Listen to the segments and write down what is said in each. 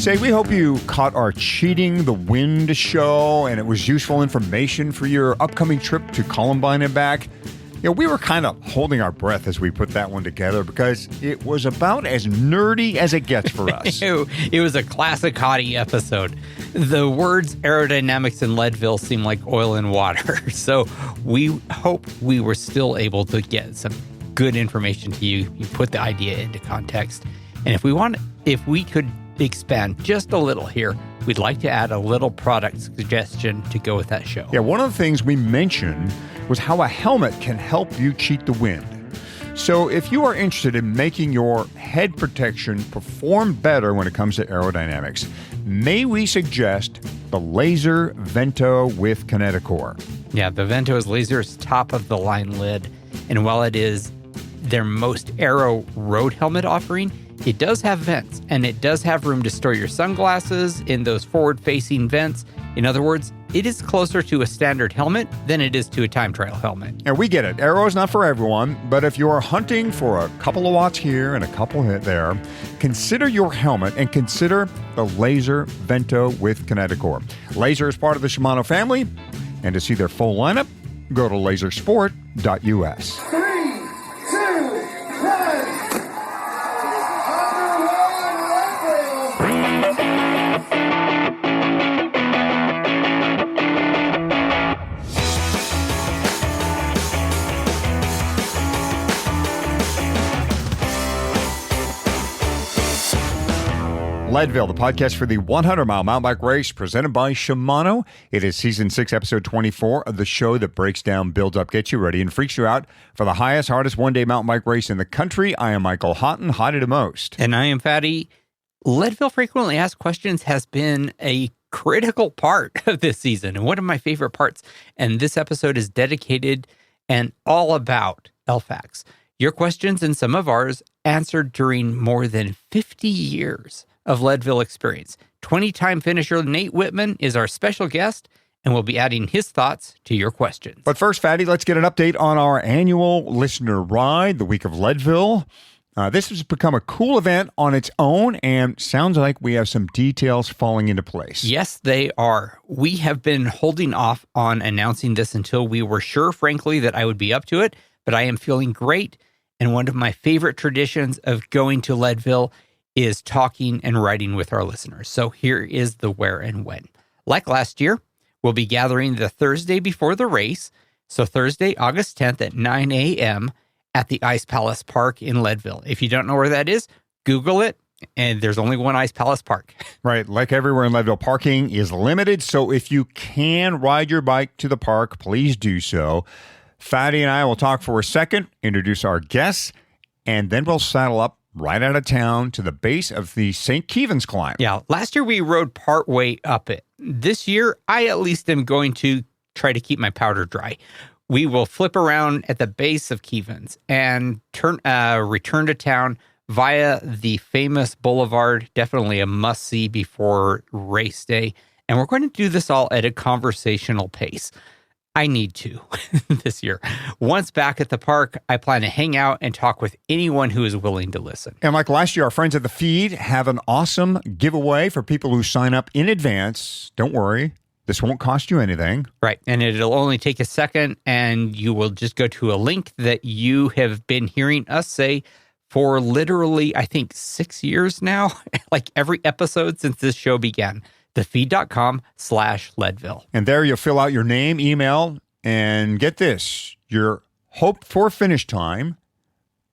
Say, we hope you caught our Cheating the Wind show and it was useful information for your upcoming trip to Columbine and back. You know, we were kind of holding our breath as we put that one together because it was about as nerdy as it gets for us. It was a classic hottie episode. The words aerodynamics and Leadville seem like oil and water. So we hope we were still able to get some good information to you. You put the idea into context. And if we could expand just a little here, we'd like to add a little product suggestion to go with that show. Yeah, one of the things we mentioned was how a helmet can help you cheat the wind. So if you are interested in making your head protection perform better when it comes to aerodynamics, may we suggest the Laser Vento with Kineticore. Yeah, the Vento is Laser's top-of-the-line lid, and while it is their most aero road helmet offering, it does have vents, and it does have room to store your sunglasses in those forward-facing vents. In other words, it is closer to a standard helmet than it is to a time trial helmet. And we get it. Aero is not for everyone, but if you are hunting for a couple of watts here and a couple there, consider your helmet and consider the Laser Vento with Kineticore. Laser is part of the Shimano family, and to see their full lineup, go to lasersport.us. Leadville, the podcast for the 100-mile mountain bike race presented by Shimano. It is Season 6, Episode 24 of the show that breaks down, builds up, gets you ready, and freaks you out for the highest, hardest one-day mountain bike race in the country. I am Michael Houghton, hottie to most. And I am Fatty. Leadville Frequently Asked Questions has been a critical part of this season and one of my favorite parts. And this episode is dedicated and all about LFAQs. Your questions and some of ours answered during more than 50 years of Leadville experience. 20-time finisher Nate Whitman is our special guest, and we'll be adding his thoughts to your questions. But first, Fatty, let's get an update on our annual listener ride, the week of Leadville. This has become a cool event on its own, and sounds like we have some details falling into place. Yes, they are. We have been holding off on announcing this until we were sure, frankly, that I would be up to it, but I am feeling great, and one of my favorite traditions of going to Leadville is talking and writing with our listeners. So here is the where and when. Like last year, we'll be gathering the Thursday before the race. So Thursday, August 10th at 9 a.m. at the Ice Palace Park in Leadville. If you don't know where that is, Google it. And there's only one Ice Palace Park. Right. Like everywhere in Leadville, parking is limited. So if you can ride your bike to the park, please do so. Fatty and I will talk for a second, introduce our guests, and then we'll saddle up right out of town to the base of the St. Kevin's climb. Yeah, last year we rode partway up it. This year, I at least am going to try to keep my powder dry. We will flip around at the base of Kevin's and return to town via the famous boulevard, definitely a must-see before race day. And we're going to do this all at a conversational pace. I need to this year. Once back at the park, I plan to hang out and talk with anyone who is willing to listen. And like last year, our friends at the feed have an awesome giveaway for people who sign up in advance. Don't worry, this won't cost you anything. Right. And it'll only take a second, and you will just go to a link that you have been hearing us say for literally, I think, 6 years now, like every episode since this show began. thefeed.com/Leadville. And there you'll fill out your name, email, and get this, your hoped for finish time.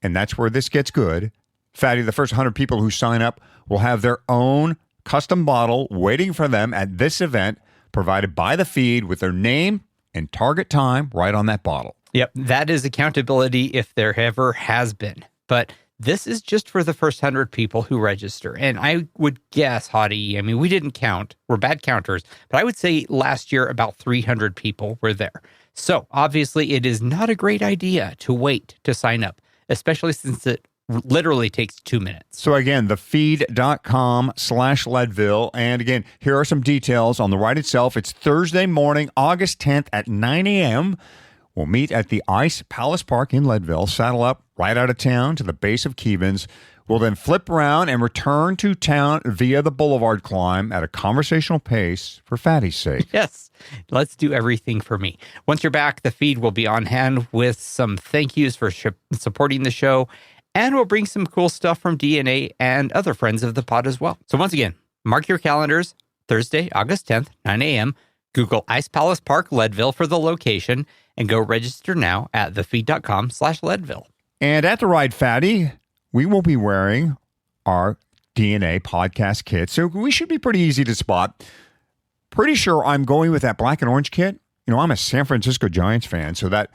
And that's where this gets good. Fatty, the first 100 people who sign up will have their own custom bottle waiting for them at this event, provided by the feed with their name and target time right on that bottle. Yep, that is accountability if there ever has been. But this is just for the first 100 people who register. And I would guess, Hottie, I mean, we didn't count. We're bad counters. But I would say last year about 300 people were there. So obviously it is not a great idea to wait to sign up, especially since it literally takes 2 minutes. So again, thefeed.com/Leadville. And again, here are some details on the ride itself. It's Thursday morning, August 10th at 9 a.m. We'll meet at the Ice Palace Park in Leadville, saddle up right out of town to the base of Keevans. We'll then flip around and return to town via the Boulevard climb at a conversational pace for Fatty's sake. Yes, let's do everything for me. Once you're back, the feed will be on hand with some thank yous for supporting the show, and we'll bring some cool stuff from DNA and other friends of the pod as well. So once again, mark your calendars, Thursday, August 10th, 9 a.m. Google Ice Palace Park, Leadville for the location, and go register now at thefeed.com/Leadville. And at the ride, Fatty, we will be wearing our DNA podcast kit, so we should be pretty easy to spot. Pretty sure I'm going with that black and orange kit. You know, I'm a San Francisco Giants fan, so that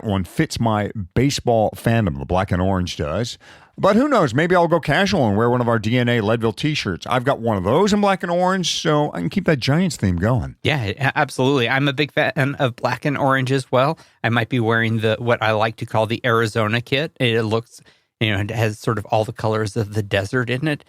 one fits my baseball fandom. The black and orange does. But who knows? Maybe I'll go casual and wear one of our DNA Leadville t-shirts. I've got one of those in black and orange, so I can keep that Giants theme going. Yeah, absolutely. I'm a big fan of black and orange as well. I might be wearing what I like to call the Arizona kit. It looks, it has sort of all the colors of the desert in it.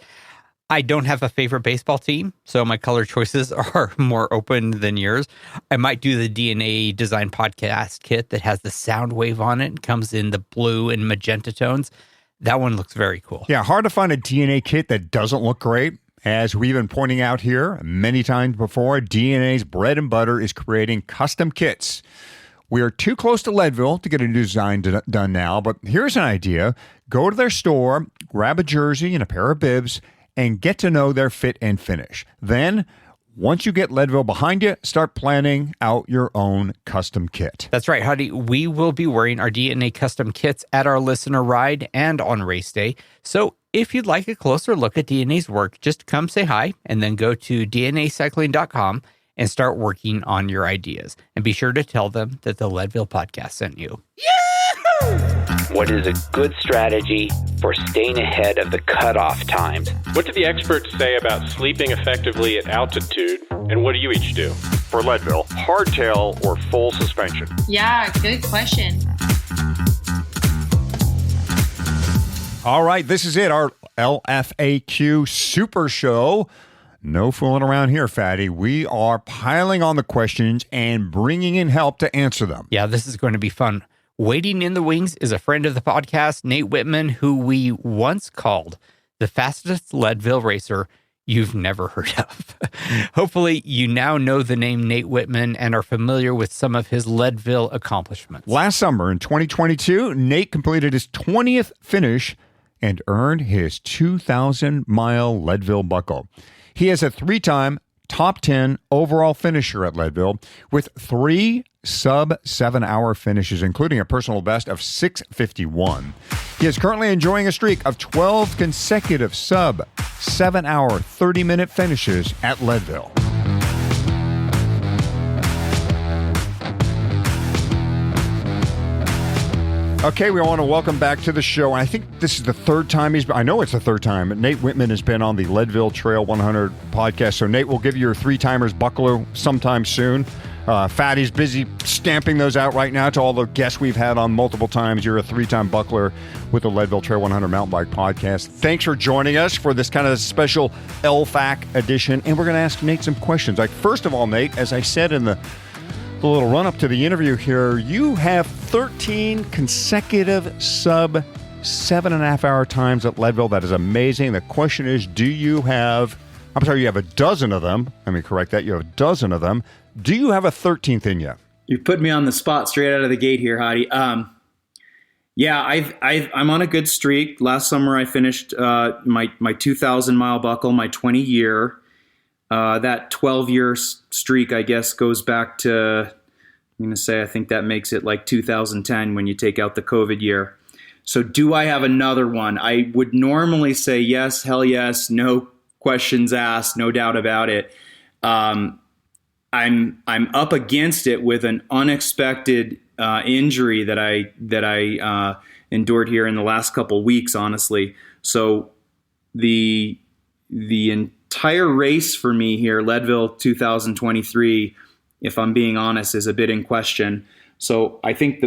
I don't have a favorite baseball team, so my color choices are more open than yours. I might do the DNA Design Podcast kit that has the sound wave on it and comes in the blue and magenta tones. That one looks very cool. Yeah, hard to find a DNA kit that doesn't look great. As we've been pointing out here many times before, DNA's bread and butter is creating custom kits. We are too close to Leadville to get a new design done now, but here's an idea. Go to their store, grab a jersey and a pair of bibs, and get to know their fit and finish. Then, once you get Leadville behind you, start planning out your own custom kit. That's right, Huddy. We will be wearing our DNA custom kits at our listener ride and on race day. So if you'd like a closer look at DNA's work, just come say hi and then go to dnacycling.com and start working on your ideas. And be sure to tell them that the Leadville podcast sent you. What is a good strategy for staying ahead of the cutoff times? What do the experts say about sleeping effectively at altitude, and what do you each do? For Leadville, hardtail or full suspension? Yeah, good question. All right, this is it, our LFAQ Super Show. No fooling around here, Fatty. We are piling on the questions and bringing in help to answer them. Yeah, this is going to be fun. Waiting in the wings is a friend of the podcast, Nate Whitman, who we once called the fastest Leadville racer you've never heard of. Hopefully, you now know the name Nate Whitman and are familiar with some of his Leadville accomplishments. Last summer in 2022, Nate completed his 20th finish and earned his 2,000-mile Leadville buckle. He is a 3-time top 10 overall finisher at Leadville with 3 sub-7-hour finishes, including a personal best of 6:51. He is currently enjoying a streak of 12 consecutive sub-7-hour, 30-minute finishes at Leadville. Okay, we want to welcome back to the show. I think this is the third time I know it's the third time. Nate Whitman has been on the Leadville Trail 100 podcast. So, Nate, we'll give you your 3-timers buckler sometime soon. Fatty's busy stamping those out right now to all the guests we've had on multiple times. You're a 3-time buckler with the Leadville Trail 100 mountain bike podcast. Thanks for joining us for this kind of special LFAQ edition. And we're going to ask Nate some questions. Like, first of all, Nate, as I said in the little run-up to the interview here, you have 13 consecutive sub-7.5-hour times at Leadville. That is amazing. The question is, you have a dozen of them. Let me correct that. You have a dozen of them. Do you have a 13th in you? You put me on the spot straight out of the gate here, Hadi. Yeah, I'm on a good streak. Last summer I finished my 2,000-mile buckle, my 20-year. That 12-year streak, I guess, goes back to, I'm going to say, I think that makes it like 2010 when you take out the COVID year. So do I have another one? I would normally say yes, hell yes, no questions asked, no doubt about it. I'm up against it with an unexpected injury that I endured here in the last couple weeks, honestly. So the entire race for me here, Leadville 2023, if I'm being honest, is a bit in question. So I think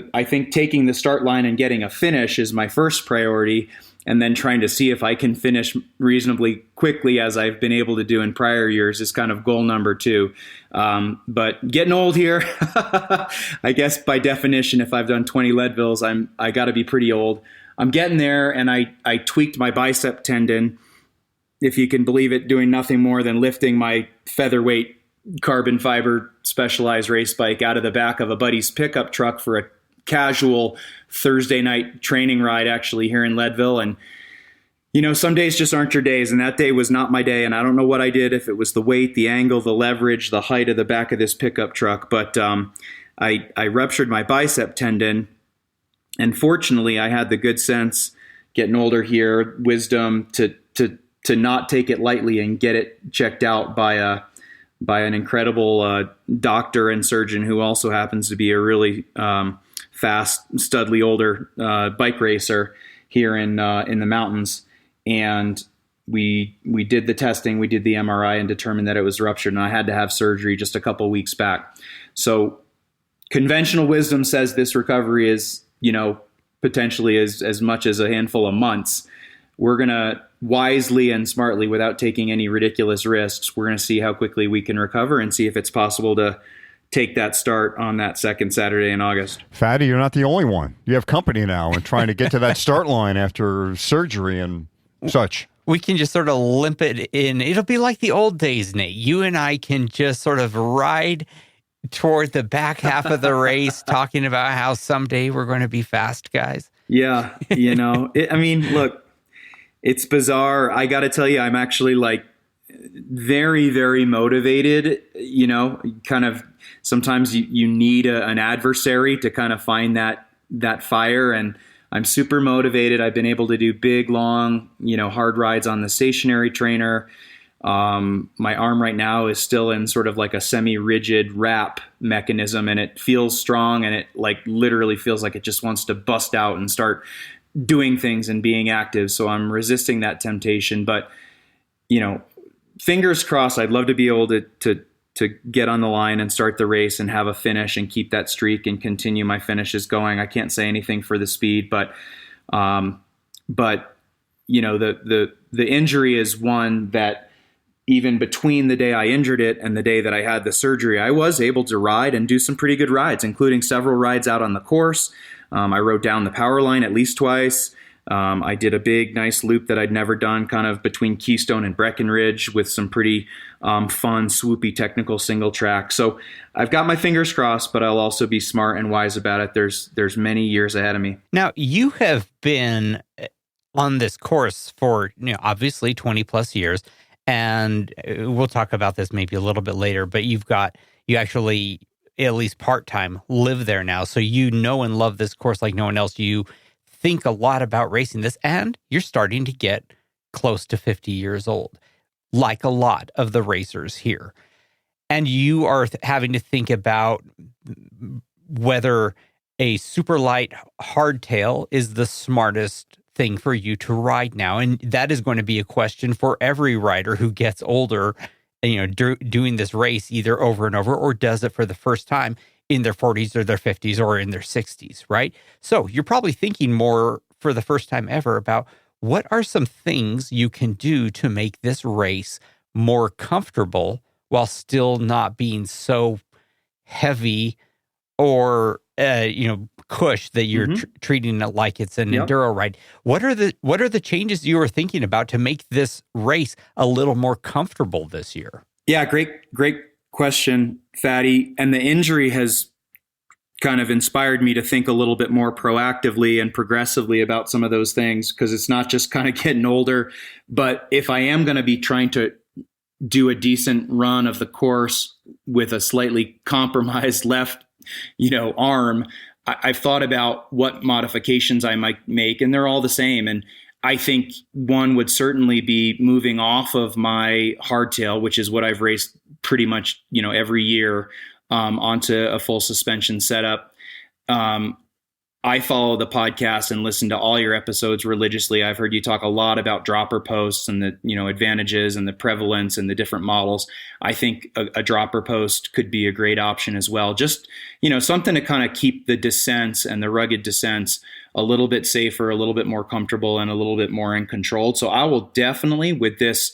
taking the start line and getting a finish is my first priority. and then trying to see if I can finish reasonably quickly as I've been able to do in prior years is kind of goal number 2. But getting old here, I guess by definition, if I've done 20 Leadvilles, I got to be pretty old. I'm getting there, and I tweaked my bicep tendon, if you can believe it, doing nothing more than lifting my featherweight carbon fiber Specialized race bike out of the back of a buddy's pickup truck for a casual Thursday night training ride actually here in Leadville. And, some days just aren't your days. And that day was not my day. And I don't know what I did, if it was the weight, the angle, the leverage, the height of the back of this pickup truck. But I ruptured my bicep tendon. And fortunately, I had the good sense, getting older here, wisdom to not take it lightly and get it checked out by an incredible doctor and surgeon who also happens to be a really fast, studly older bike racer here in the mountains. And we did the testing, we did the MRI, and determined that it was ruptured, and I had to have surgery just a couple weeks back. So conventional wisdom says this recovery is, potentially as much as a handful of months. We're going to wisely and smartly, without taking any ridiculous risks, we're going to see how quickly we can recover and see if it's possible to take that start on that second Saturday in August. Fatty, you're not the only one. You have company now and trying to get to that start line after surgery and such. We can just sort of limp it in. It'll be like the old days, Nate. You and I can just sort of ride toward the back half of the race, talking about how someday we're going to be fast guys. Yeah, look, it's bizarre. I got to tell you, I'm actually very, very motivated. Kind of sometimes you need an adversary to kind of find that fire. And I'm super motivated. I've been able to do big, long, hard rides on the stationary trainer. My arm right now is still in sort of like a semi-rigid wrap mechanism, and it feels strong, and it literally feels like it just wants to bust out and start doing things and being active. So I'm resisting that temptation, but fingers crossed. I'd love to be able to get on the line and start the race and have a finish and keep that streak and continue my finishes going. I can't say anything for the speed, but the injury is one that even between the day I injured it and the day that I had the surgery, I was able to ride and do some pretty good rides, including several rides out on the course. I rode down the power line at least twice. I did a big, nice loop that I'd never done, kind of between Keystone and Breckenridge, with some pretty fun, swoopy technical single track. So I've got my fingers crossed, but I'll also be smart and wise about it. There's many years ahead of me. Now, you have been on this course for, obviously 20 plus years, and we'll talk about this maybe a little bit later, but you actually, at least part-time, live there now. So you know and love this course like no one else. You think a lot about racing this, and you're starting to get close to 50 years old, like a lot of the racers here. And you are having to think about whether a super light hardtail is the smartest thing for you to ride now. And that is going to be a question for every rider who gets older, doing this race either over and over or does it for the first time in their 40s or their 50s or in their 60s, right? So you're probably thinking more for the first time ever about what are some things you can do to make this race more comfortable while still not being so heavy or, cush that you're treating it like it's an enduro ride. What are the changes you are thinking about to make this race a little more comfortable this year? Yeah, great question, Fatty. And the injury has kind of inspired me to think a little bit more proactively and progressively about some of those things, because it's not just kind of getting older, but if I am going to be trying to do a decent run of the course with a slightly compromised left, arm, I've thought about what modifications I might make, and they're all the same. And I think one would certainly be moving off of my hardtail, which is what I've raced pretty much, every year, onto a full suspension setup. I follow the podcast and listen to all your episodes religiously. I've heard you talk a lot about dropper posts and the, advantages and the prevalence and the different models. I think a dropper post could be a great option as well. Just, something to kind of keep the descents and the rugged descents a little bit safer, a little bit more comfortable, and a little bit more in control. So I will definitely, with this,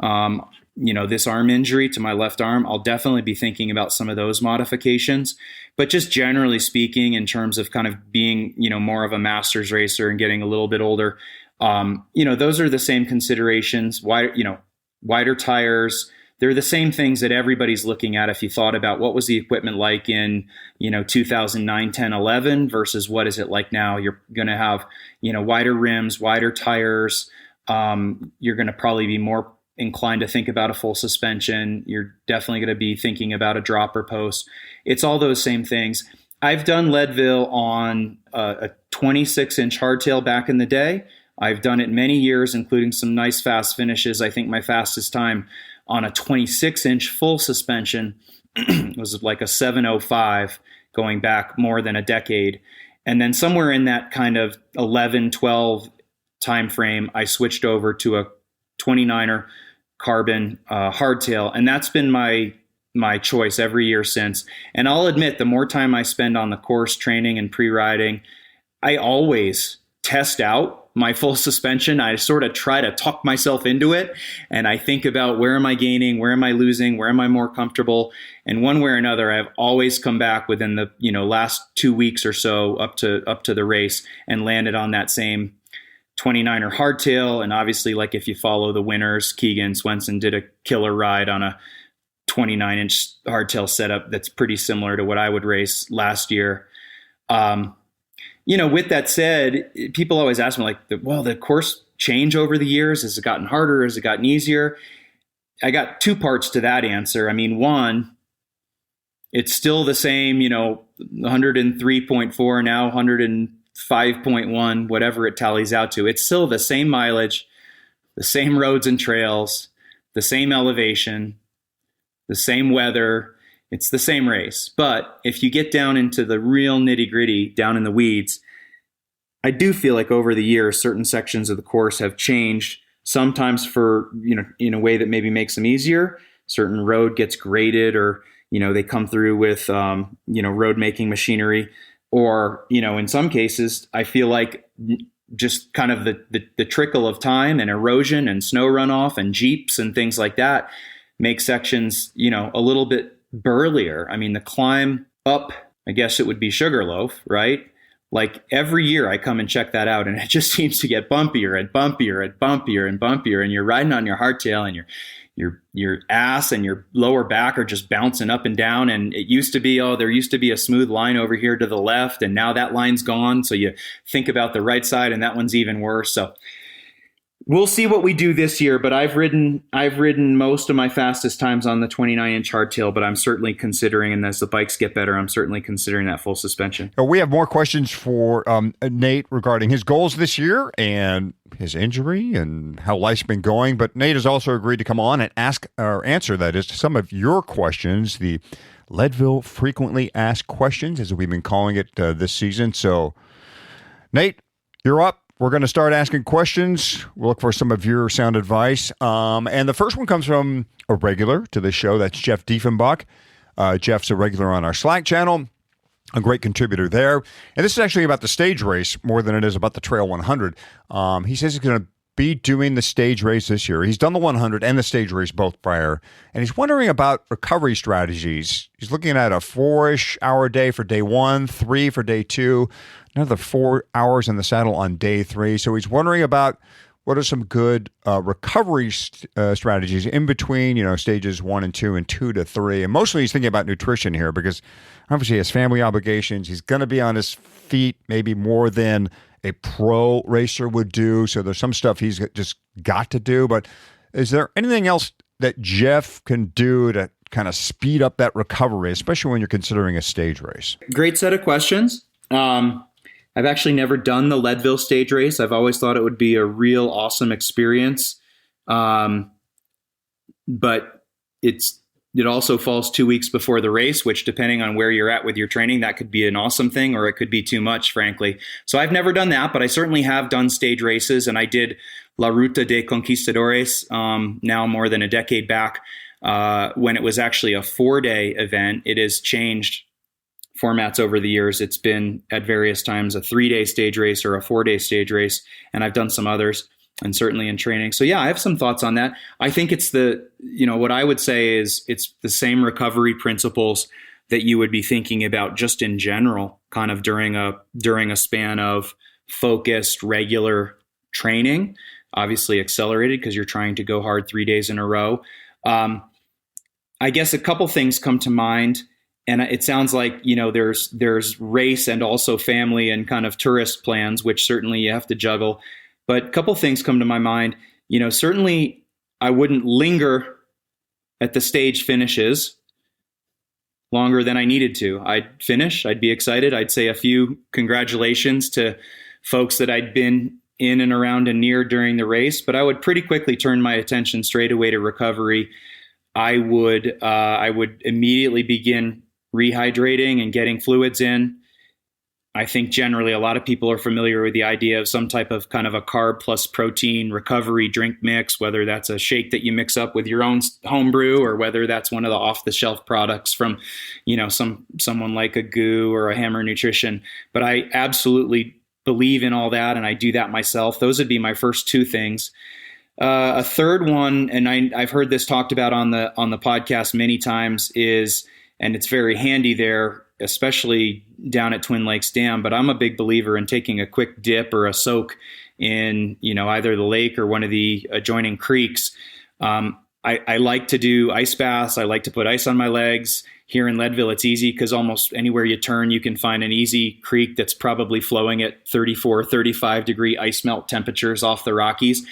this arm injury to my left arm, I'll definitely be thinking about some of those modifications. But just generally speaking, in terms of kind of being, more of a masters racer and getting a little bit older, those are the same considerations. Wider tires. They're the same things that everybody's looking at. If you thought about what was the equipment like in, 2009, 10, 11 versus what is it like now, you're going to have, wider rims, wider tires. You're going to probably be more inclined to think about a full suspension. You're definitely going to be thinking about a dropper post. It's all those same things. I've done Leadville on a 26-inch hardtail back in the day. I've done it many years, including some nice fast finishes. I think my fastest time on a 26-inch full suspension was like a 7:05 going back more than a decade. And then somewhere in that kind of 11, 12 time frame, I switched over to a 29er carbon hardtail, and that's been my choice every year since. And I'll admit, the more time I spend on the course training and pre-riding, I always test out my full suspension. I sort of try to talk myself into it, and I think about where am I gaining, where am I losing, where am I more comfortable, and one way or another, I've always come back within the last 2 weeks or so up to the race and landed on that same 29er hardtail. And obviously, like if you follow the winners, Keegan Swenson did a killer ride on a 29-inch hardtail setup that's pretty similar to what I would race last year. With that said, people always ask me the course change over the years? Has it gotten harder? Has it gotten easier? I got two parts to that answer. I mean, one, it's still the same, 103.4 now, 105.1, whatever it tallies out to. It's still the same mileage, the same roads and trails, the same elevation, the same weather. It's the same race. But if you get down into the real nitty gritty, down in the weeds, I do feel like over the years, certain sections of the course have changed, sometimes for, in a way that maybe makes them easier. Certain road gets graded, or, they come through with, road making machinery, or, in some cases, I feel like just kind of the trickle of time and erosion and snow runoff and Jeeps and things like that make sections, a little bit burlier. I mean, the climb up, I guess it would be Sugarloaf, right? Like every year I come and check that out, and it just seems to get bumpier and bumpier and bumpier and bumpier. And you're riding on your hardtail, and your ass and your lower back are just bouncing up and down. And it used to be, there used to be a smooth line over here to the left, and now that line's gone. So you think about the right side, and that one's even worse. So we'll see what we do this year, but I've ridden most of my fastest times on the 29-inch hardtail, but I'm certainly considering, and as the bikes get better, I'm certainly considering that full suspension. We have more questions for Nate regarding his goals this year and his injury and how life's been going, but Nate has also agreed to come on and answer that is some of your questions, the Leadville Frequently Asked Questions, as we've been calling it this season. So, Nate, you're up. We're going to start asking questions. We'll look for some of your sound advice. And the first one comes from a regular to the show. That's Jeff Diefenbach. Jeff's a regular on our Slack channel, a great contributor there. And this is actually about the stage race more than it is about the Trail 100. He says he's going to be doing the stage race this year. He's done the 100 and the stage race both prior. And he's wondering about recovery strategies. He's looking at a 4-ish hour day for day 1, 3 for day 2, another 4 hours in the saddle on day 3. So he's wondering about what are some good recovery strategies in between, stages 1 and 2 and 2 to 3. And mostly he's thinking about nutrition here because obviously he has family obligations. He's going to be on his feet maybe more than a pro racer would do. So there's some stuff he's just got to do. But is there anything else that Jeff can do to kind of speed up that recovery, especially when you're considering a stage race? Great set of questions. I've actually never done the Leadville stage race. I've always thought it would be a real awesome experience. But it's it also falls 2 weeks before the race, which depending on where you're at with your training, that could be an awesome thing, or it could be too much, frankly. So I've never done that, but I certainly have done stage races, and I did La Ruta de Conquistadores now more than a decade back when it was actually a 4-day event. It has changed formats over the years. It's been at various times a 3-day stage race or a 4-day stage race, and I've done some others, and certainly in training. So yeah, I have some thoughts on that. I think it's what I would say is it's the same recovery principles that you would be thinking about just in general, kind of during a span of focused, regular training, obviously accelerated because you're trying to go hard 3 days in a row. I guess a couple things come to mind. And it sounds like, there's race and also family and kind of tourist plans, which certainly you have to juggle. But a couple things come to my mind. Certainly I wouldn't linger at the stage finishes longer than I needed to. I'd finish, I'd be excited. I'd say a few congratulations to folks that I'd been in and around and near during the race, but I would pretty quickly turn my attention straight away to recovery. I would immediately begin rehydrating and getting fluids in. I think generally a lot of people are familiar with the idea of some type of kind of a carb plus protein recovery drink mix, whether that's a shake that you mix up with your own home brew or whether that's one of the off the shelf products from, someone like a GU or a Hammer Nutrition. But I absolutely believe in all that, and I do that myself. Those would be my first two things. A third one, and I've heard this talked about on the podcast many times, is, and it's very handy there, especially down at Twin Lakes Dam, but I'm a big believer in taking a quick dip or a soak in, either the lake or one of the adjoining creeks. I like to do ice baths. I like to put ice on my legs. Here in Leadville, it's easy because almost anywhere you turn, you can find an easy creek that's probably flowing at 34, 35 degree ice melt temperatures off the Rockies.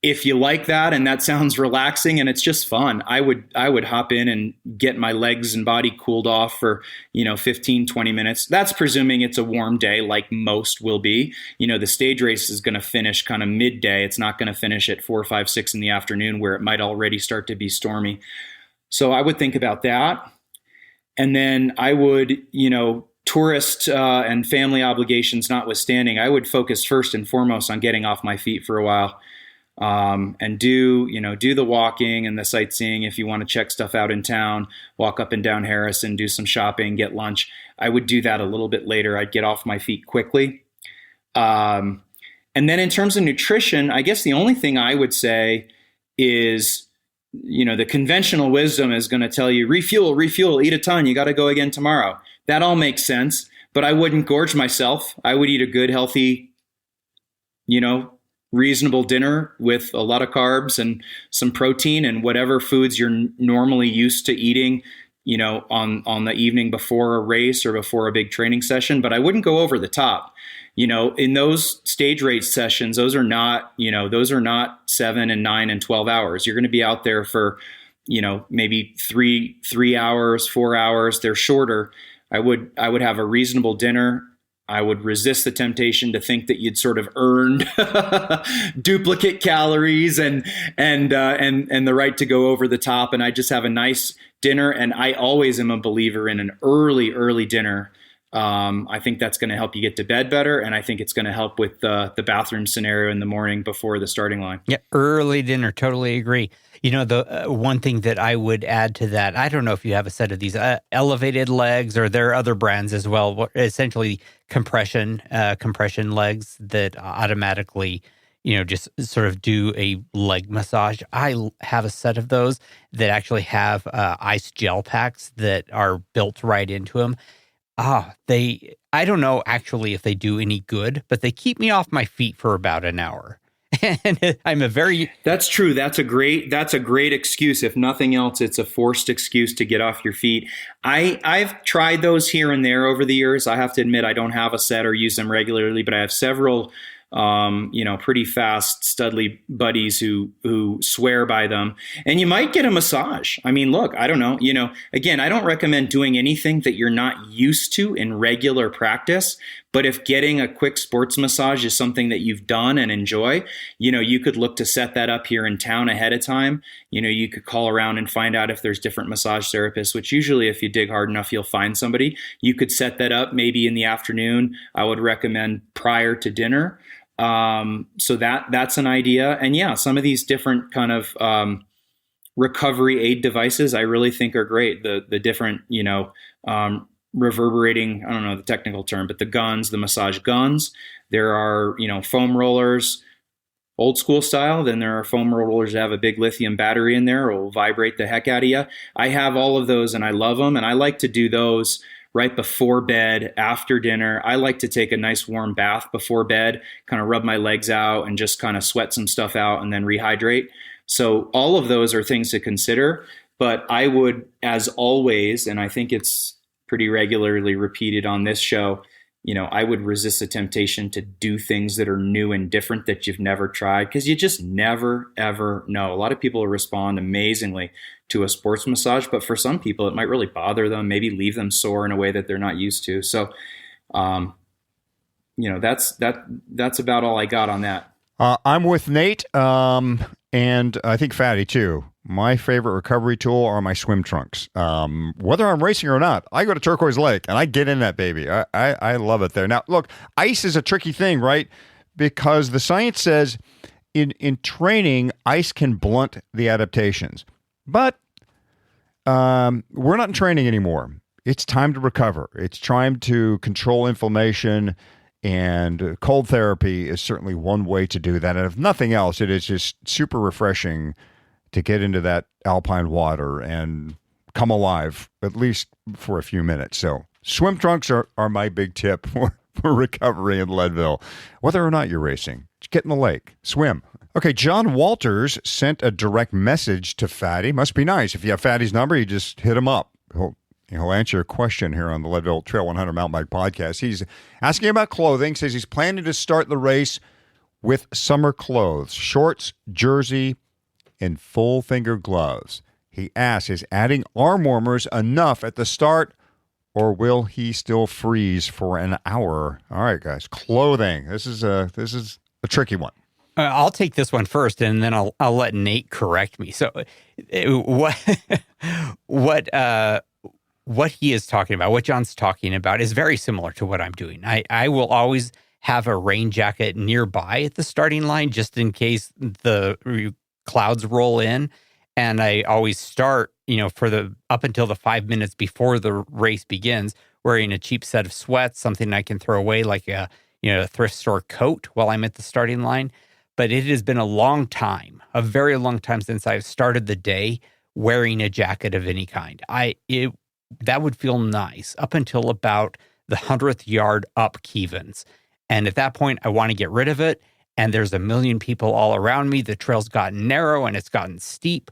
If you like that and that sounds relaxing and it's just fun, I would hop in and get my legs and body cooled off for, 15, 20 minutes. That's presuming it's a warm day like most will be. The stage race is going to finish kind of midday. It's not going to finish at 4, 5, 6 in the afternoon where it might already start to be stormy. So I would think about that. And then I would, tourist and family obligations notwithstanding, I would focus first and foremost on getting off my feet for a while. And do the walking and the sightseeing. If you want to check stuff out in town, walk up and down Harrison, do some shopping, get lunch. I would do that a little bit later. I'd get off my feet quickly. And then in terms of nutrition, I guess the only thing I would say is, the conventional wisdom is going to tell you, refuel, eat a ton. You got to go again tomorrow. That all makes sense, but I wouldn't gorge myself. I would eat a good, healthy, reasonable dinner with a lot of carbs and some protein and whatever foods you're normally used to eating, on the evening before a race or before a big training session. But I wouldn't go over the top. In those stage race sessions, those are not 7 and 9 and 12 hours. You're going to be out there for, maybe 3 hours, 4 hours. They're shorter. I would have a reasonable dinner. I would resist the temptation to think that you'd sort of earned duplicate calories and the right to go over the top. And I just have a nice dinner. And I always am a believer in an early dinner. I think that's going to help you get to bed better. And I think it's going to help with the bathroom scenario in the morning before the starting line. Yeah, early dinner. Totally agree. The one thing that I would add to that, I don't know if you have a set of these elevated legs, or there are other brands as well, essentially compression legs that automatically, just sort of do a leg massage. I have a set of those that actually have ice gel packs that are built right into them. I don't know actually if they do any good, but they keep me off my feet for about an hour. And That's true. That's a great excuse. If nothing else, it's a forced excuse to get off your feet. I've tried those here and there over the years. I have to admit, I don't have a set or use them regularly, but I have several, pretty fast studly buddies who swear by them, and you might get a massage. I mean, look, I don't know, again, I don't recommend doing anything that you're not used to in regular practice, But if getting a quick sports massage is something that you've done and enjoy, you could look to set that up here in town ahead of time. You could call around and find out if there's different massage therapists, which usually if you dig hard enough, you'll find somebody. You could set that up maybe in the afternoon. I would recommend prior to dinner. So that's an idea. And yeah, some of these different kind of recovery aid devices I really think are great. The different, reverberating, I don't know the technical term, but the massage guns. There are, foam rollers, old school style. Then there are foam rollers that have a big lithium battery in there. It will vibrate the heck out of you. I have all of those and I love them. And I like to do those right before bed, after dinner. I like to take a nice warm bath before bed, kind of rub my legs out and just kind of sweat some stuff out and then rehydrate. So all of those are things to consider. But I would, as always, and I think it's pretty regularly repeated on this show, I would resist the temptation to do things that are new and different that you've never tried, because you just never, ever know. A lot of people respond amazingly to a sports massage, but for some people, it might really bother them, maybe leave them sore in a way that they're not used to. So, that's about all I got on that. I'm with Nate, and I think Fatty too. My favorite recovery tool are my swim trunks. Whether I'm racing or not, I go to Turquoise Lake and I get in that baby. I love it there. Now, look, ice is a tricky thing, right? Because the science says in training, ice can blunt the adaptations. But we're not in training anymore. It's time to recover. It's time to control inflammation. And cold therapy is certainly one way to do that. And if nothing else, it is just super refreshing to get into that alpine water and come alive, at least for a few minutes. So swim trunks are my big tip for recovery in Leadville. Whether or not you're racing, just get in the lake, swim. Okay, John Walters sent a direct message to Fatty. Must be nice. If you have Fatty's number, you just hit him up. He'll answer a question here on the Leadville Trail 100 Mountain Bike Podcast. He's asking about clothing, says he's planning to start the race with summer clothes, shorts, jersey, and full finger gloves. He asks, is adding arm warmers enough at the start, or will he still freeze for an hour? All right, guys, clothing. This is a tricky one. I'll take this one first, and then I'll let Nate correct me. So, what he is talking about, what John's talking about, is very similar to what I'm doing. I will always have a rain jacket nearby at the starting line just in case the clouds roll in. And I always start, up until the 5 minutes before the race begins, wearing a cheap set of sweats, something I can throw away like a thrift store coat while I'm at the starting line. But it has been a very long time since I've started the day wearing a jacket of any kind. That would feel nice up until about the 100th yard up Kevens. And at that point, I want to get rid of it. And there's a million people all around me. The trail's gotten narrow and it's gotten steep.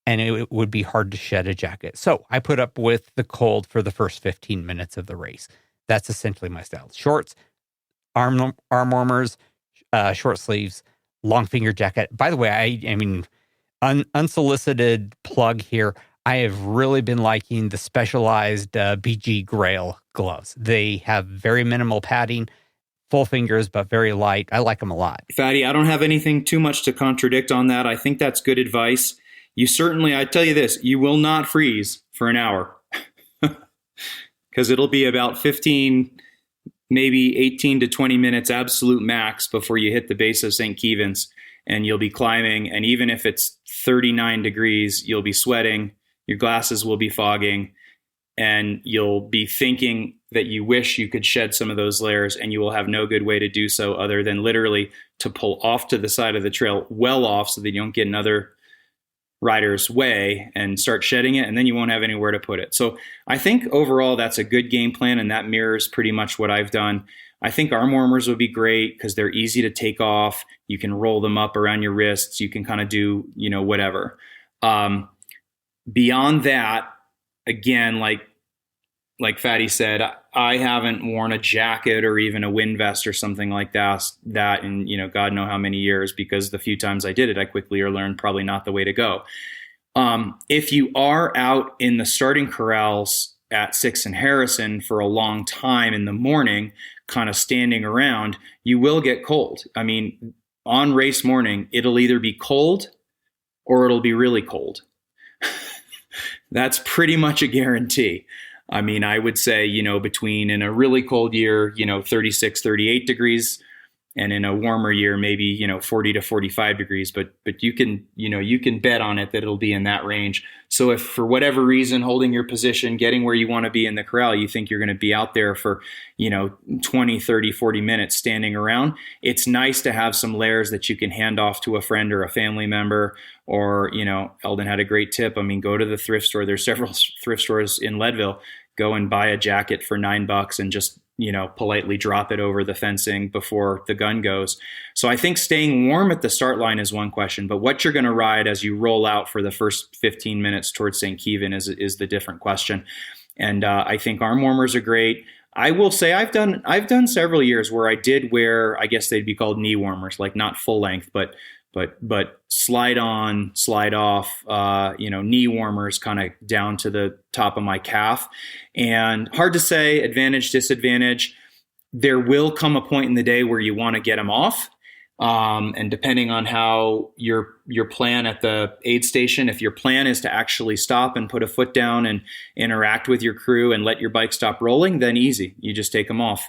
And it would be hard to shed a jacket. So I put up with the cold for the first 15 minutes of the race. That's essentially my style. Shorts, arm warmers, short sleeves, long finger jacket. By the way, unsolicited plug here. I have really been liking the Specialized BG Grail gloves. They have very minimal padding, full fingers, but very light. I like them a lot. Fatty, I don't have anything too much to contradict on that. I think that's good advice. I tell you this, you will not freeze for an hour because it'll be about 15, maybe 18 to 20 minutes absolute max before you hit the base of St. Kevens, and you'll be climbing. And even if it's 39 degrees, you'll be sweating. Your glasses will be fogging, and you'll be thinking that you wish you could shed some of those layers, and you will have no good way to do so other than literally to pull off to the side of the trail, well off, so that you don't get another rider's way and start shedding it, and then you won't have anywhere to put it. So I think overall that's a good game plan, and that mirrors pretty much what I've done. I think arm warmers would be great because they're easy to take off. You can roll them up around your wrists. You can kind of do, whatever. Beyond that, again, like Fatty said, I haven't worn a jacket or even a wind vest or something like that in, God know how many years, because the few times I did it, I quickly learned probably not the way to go. If you are out in the starting corrals at 6 and Harrison for a long time in the morning, kind of standing around, you will get cold. I mean, on race morning, it'll either be cold or it'll be really cold. That's pretty much a guarantee. I mean, I would say, between in a really cold year, 36, 38 degrees, and in a warmer year, maybe, 40 to 45 degrees, but you can bet on it that it'll be in that range. So if for whatever reason, holding your position, getting where you want to be in the corral, you think you're going to be out there for, 20, 30, 40 minutes standing around, it's nice to have some layers that you can hand off to a friend or a family member, or, Eldon had a great tip. I mean, go to the thrift store. There's several thrift stores in Leadville. Go and buy a jacket for $9 and just, politely drop it over the fencing before the gun goes. So I think staying warm at the start line is one question, but what you're going to ride as you roll out for the first 15 minutes towards St. Kevin is the different question. And I think arm warmers are great. I will say I've done several years where I did wear, I guess they'd be called knee warmers, like not full length, but slide on, slide off, knee warmers kind of down to the top of my calf. And hard to say, advantage, disadvantage. There will come a point in the day where you want to get them off. And depending on how your plan at the aid station, if your plan is to actually stop and put a foot down and interact with your crew and let your bike stop rolling, then easy. You just take them off.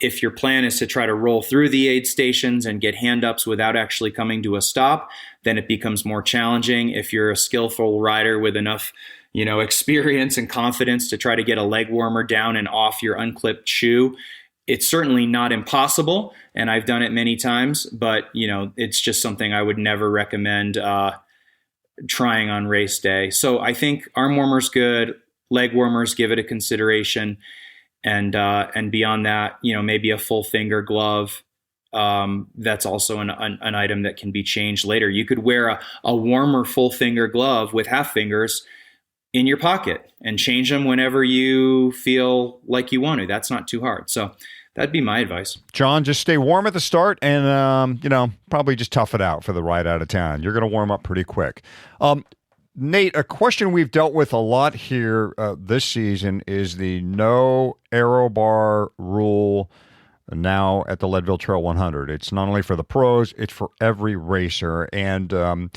If your plan is to try to roll through the aid stations and get hand-ups without actually coming to a stop, then it becomes more challenging. If you're a skillful rider with enough, experience and confidence to try to get a leg warmer down and off your unclipped shoe, it's certainly not impossible, and I've done it many times, but, it's just something I would never recommend trying on race day. So I think arm warmers good, leg warmers, give it a consideration. And beyond that, maybe a full finger glove. That's also an item that can be changed later. You could wear a warmer full finger glove with half fingers in your pocket and change them whenever you feel like you want to. That's not too hard. So that'd be my advice. John, just stay warm at the start and, probably just tough it out for the ride out of town. You're going to warm up pretty quick. Nate, a question we've dealt with a lot here this season is the no aero bar rule now at the Leadville Trail 100. It's not only for the pros, it's for every racer. And, a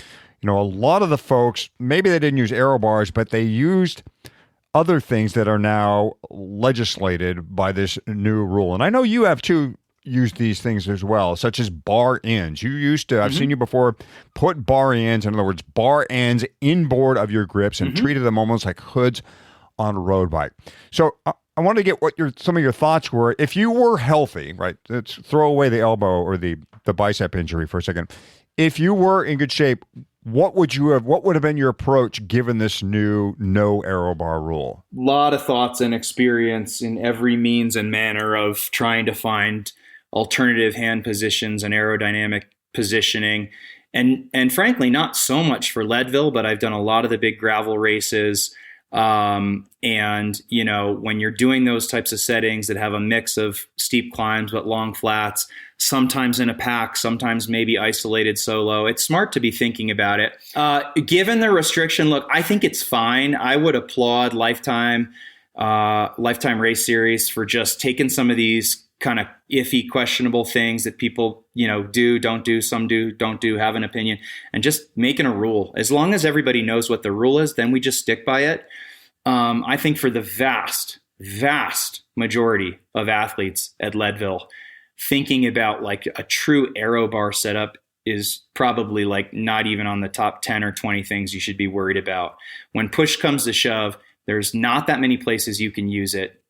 lot of the folks, maybe they didn't use aero bars, but they used other things that are now legislated by this new rule. And I know you have too use these things as well, such as bar ends. You used to, I've seen you before, put bar ends, in other words, bar ends inboard of your grips and treated them almost like hoods on a road bike. So I wanted to get what some of your thoughts were. If you were healthy, right, let's throw away the elbow or the bicep injury for a second. If you were in good shape, what would have been your approach given this new no aero bar rule? A lot of thoughts and experience in every means and manner of trying to find alternative hand positions and aerodynamic positioning. And frankly, not so much for Leadville, but I've done a lot of the big gravel races. And, when you're doing those types of settings that have a mix of steep climbs, but long flats, sometimes in a pack, sometimes maybe isolated solo, it's smart to be thinking about it. Given the restriction, look, I think it's fine. I would applaud Lifetime Race Series for just taking some of these kind of iffy, questionable things that people, do, don't do, some do, don't do, have an opinion, and just making a rule. As long as everybody knows what the rule is, then we just stick by it. I think for the vast majority of athletes at Leadville, thinking about like a true aero bar setup is probably like not even on the top 10 or 20 things you should be worried about. When push comes to shove, there's not that many places you can use it.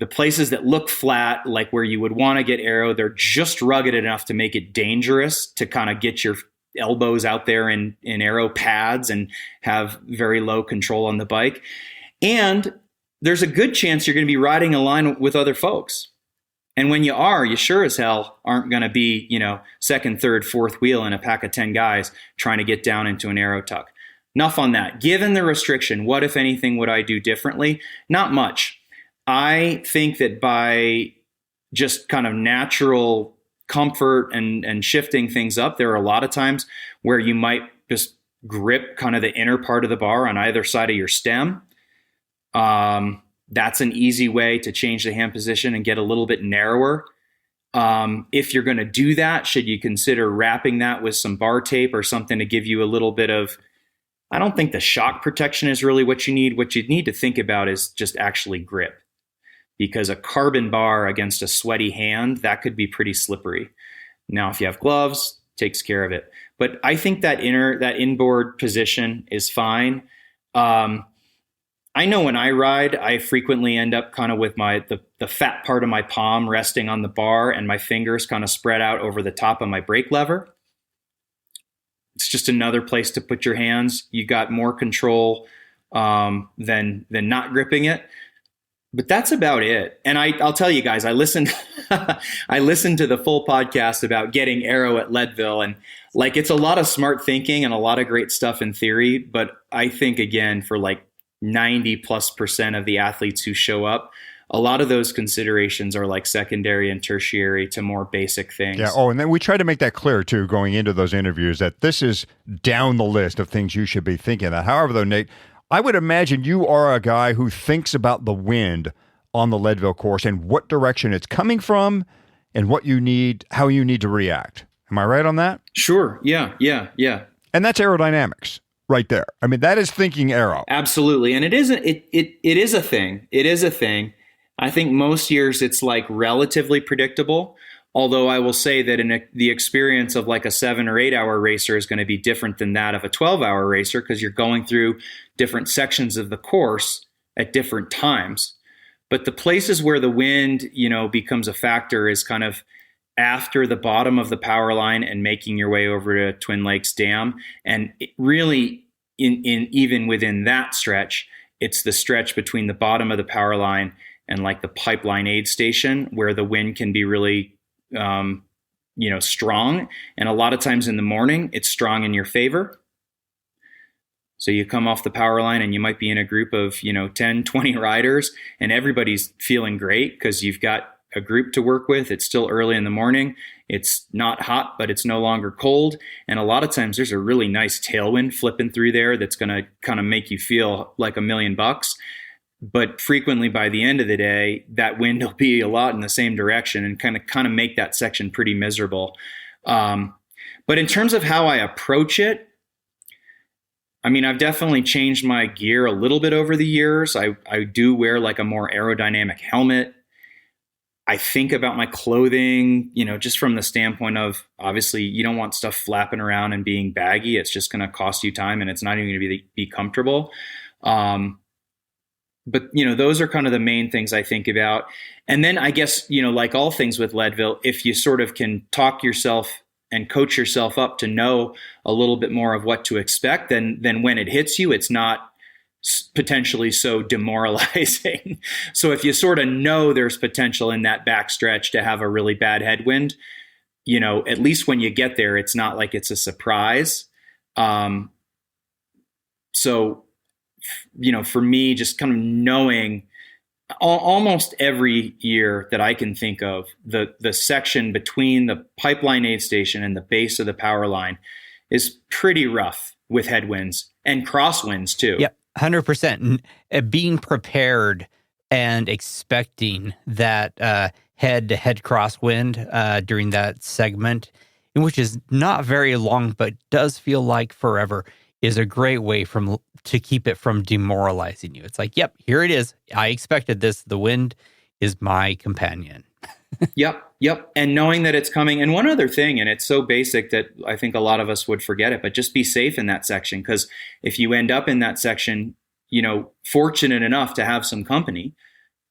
The places that look flat, like where you would want to get aero, they're just rugged enough to make it dangerous to kind of get your elbows out there in aero pads and have very low control on the bike. And there's a good chance you're going to be riding a line with other folks. And when you are, you sure as hell aren't going to be, second, third, fourth wheel in a pack of 10 guys trying to get down into an aero tuck. Enough on that. Given the restriction, what, if anything, would I do differently? Not much. I think that by just kind of natural comfort and shifting things up, there are a lot of times where you might just grip kind of the inner part of the bar on either side of your stem. That's an easy way to change the hand position and get a little bit narrower. If you're going to do that, should you consider wrapping that with some bar tape or something to give you a little bit of, I don't think the shock protection is really what you need. What you need to think about is just actually grip, because a carbon bar against a sweaty hand, that could be pretty slippery. Now, if you have gloves, takes care of it. But I think that inboard position is fine. I know when I ride, I frequently end up kind of with the fat part of my palm resting on the bar and my fingers kind of spread out over the top of my brake lever. It's just another place to put your hands. You got more control than not gripping it. But that's about it. And I'll tell you guys, I listened to the full podcast about getting aero at Leadville, and like, it's a lot of smart thinking and a lot of great stuff in theory. But I think, again, for like 90+% of the athletes who show up, a lot of those considerations are like secondary and tertiary to more basic things. Yeah. Oh, and then we try to make that clear too, going into those interviews, that this is down the list of things you should be thinking about. However, though, Nate, I would imagine you are a guy who thinks about the wind on the Leadville course and what direction it's coming from and what you need, how you need to react. Am I right on that? Sure. Yeah. And that's aerodynamics right there. I mean, that is thinking aero. Absolutely. And it is a thing. It is a thing. I think most years it's like relatively predictable. Although I will say that the experience of like a 7 or 8 hour racer is going to be different than that of a 12-hour racer, because you're going through different sections of the course at different times. But the places where the wind, becomes a factor is kind of after the bottom of the power line and making your way over to Twin Lakes Dam. And really, in even within that stretch, it's the stretch between the bottom of the power line and like the pipeline aid station where the wind can be really strong. And a lot of times in the morning, it's strong in your favor. So you come off the power line and you might be in a group of, 10, 20 riders, and everybody's feeling great because you've got a group to work with. It's still early in the morning. It's not hot, but it's no longer cold. And a lot of times there's a really nice tailwind flipping through there that's going to kind of make you feel like $1 million. But frequently by the end of the day, that wind will be a lot in the same direction and kind of make that section pretty miserable. But in terms of how I approach it, I mean, I've definitely changed my gear a little bit over the years. I do wear like a more aerodynamic helmet. I think about my clothing, just from the standpoint of, obviously, you don't want stuff flapping around and being baggy. It's just going to cost you time, and it's not even going to be comfortable. But, those are kind of the main things I think about. And then I guess, like all things with Leadville, if you sort of can talk yourself and coach yourself up to know a little bit more of what to expect, then when it hits you, it's not potentially so demoralizing. So if you sort of know there's potential in that backstretch to have a really bad headwind, at least when you get there, it's not like it's a surprise. So, for me, just kind of knowing almost every year that I can think of, the section between the pipeline aid station and the base of the power line is pretty rough with headwinds and crosswinds too. Yep, 100%. And being prepared and expecting that head-to-head crosswind during that segment, which is not very long but does feel like forever, is a great way to keep it from demoralizing you. It's like, yep, here it is. I expected this. The wind is my companion. Yep. And knowing that it's coming. And one other thing, and it's so basic that I think a lot of us would forget it, but just be safe in that section. Because if you end up in that section, fortunate enough to have some company,